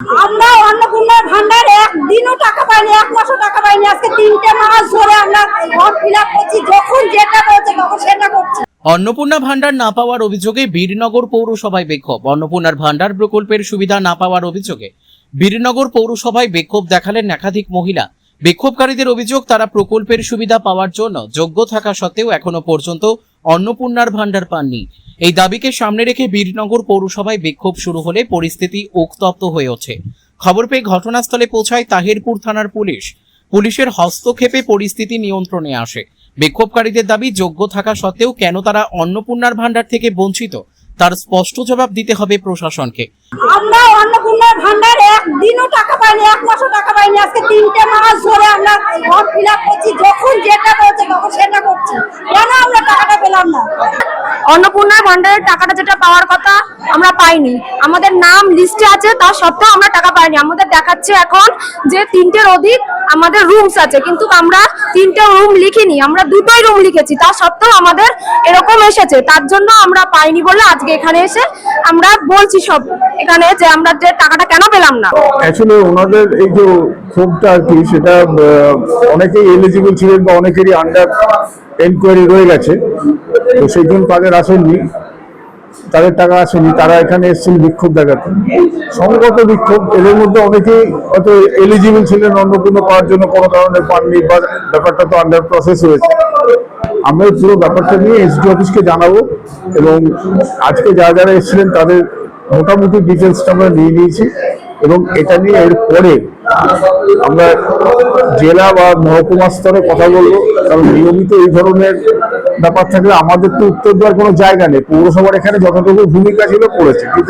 আমরা অন্নপূর্ণার ভান্ডার একদিনও টাকা পাইনি, এক মাসও টাকা পাইনি। আজকে 3টে মাস ধরে আমরা ফর্ম ফিল আপ করছি, যখন যেটা বলছে তখন সেটা করছি। অন্নপূর্ণা ভান্ডার না পাওয়ার অভিযোগে বীরনগর পৌরসভায় বিক্ষোভ। অন্নপূর্ণার ভান্ডার প্রকল্পের সুবিধা না পাওয়ার অভিযোগে বীরনগর পৌরসভায় বিক্ষোভ দেখালেন একাধিক মহিলা। বিক্ষোভকারীদের অভিযোগ, তারা প্রকল্পের সুবিধা পাওয়ার জন্য যোগ্য থাকা সত্ত্বেও এখনো পর্যন্ত অন্নপূর্ণার ভান্ডার পাননি। এই দাবিকে সামনে রেখে বীরনগর পৌরসভায় বিক্ষোভ শুরু হলে পরিস্থিতি উত্তপ্ত হয়ে ওঠে। খবর পেয়ে ঘটনাস্থলে পৌঁছায় তাহিরপুর থানার পুলিশ। পুলিশের হস্তক্ষেপে পরিস্থিতি নিয়ন্ত্রণে আসে। বিক্ষোভকারীদের দাবি, যোগ্য থাকা সত্ত্বেও কেন তারা অন্নপূর্ণার ভান্ডার থেকে বঞ্চিত, তার স্পষ্ট জবাব দিতে হবে প্রশাসনকে। আমরা অন্নপূর্ণার ভান্ডার একদিনও টাকা পাইনি, এক মাসও টাকা পাইনি। আজকে 3টে মাস ধরে আমরা ফর্ম ফিল আপ করছি, যখন যেটা বলছে তখন সেটা করছি। কেন আমরা টাকাটা পেলাম না? অন্নপূর্ণার ভান্ডারের টাকাটা যেটা পাওয়ার কথা আমরা পাইনি। আমাদের নাম লিস্টে আছে, তা সত্ত্বেও আমরা টাকা পাইনি। আমাদের দেখাচ্ছে এখন যে 3টের অধিক আমাদের রুমস আছে, কিন্তু আমরা 3টে রুম লিখিনি, আমরা 2টোই রুম লিখেছি। তা সত্ত্বেও আমাদের এরকম এসেছে, তার জন্য আমরা পাইনি বলে আজকে এখানে এসে আমরা বলছি সব এখানে যে আমরা যে টাকাটা কেন পেলাম না। অ্যাকচুয়ালি ওনাদের এই যে ক্ষোভটা আর কি, সেটা অনেকেই এলিজিবল ছিলেন বা অনেকেরই আন্ডার এনকোয়ারি রয়ে গেছে, তো সেই জন্য তাদের আসেননি, তাদের টাকা আসেনি, তারা এখানে এসেছেন বিক্ষোভ দেখাতে। সংগত বিক্ষোভ, এদের মধ্যে অনেকেই হয়তো এলিজিবল ছিলেন অন্নপূর্ণা পাওয়ার জন্য, কোনো কারণে পাননি, বা ব্যাপারটা তো আন্ডার প্রসেস হয়েছে। আমরা পুরো ব্যাপারটা নিয়ে এসডি অফিসকে জানাবো, এবং আজকে যারা এসেছিলেন তাদের মোটামুটি ডিটেলসটা আমরা নিয়ে নিয়েছি, এবং এটা নিয়ে এর পরে আমরা জেলা বা মহকুমা স্তরে কথা বলবো। কারণ নিয়মিত এই ধরনের ব্যাপার থাকলে আমাদের তো উত্তর দেওয়ার কোনো জায়গা নেই। পৌরসভার এখানে যতটুকু ভূমিকা ছিল করেছে, কিন্তু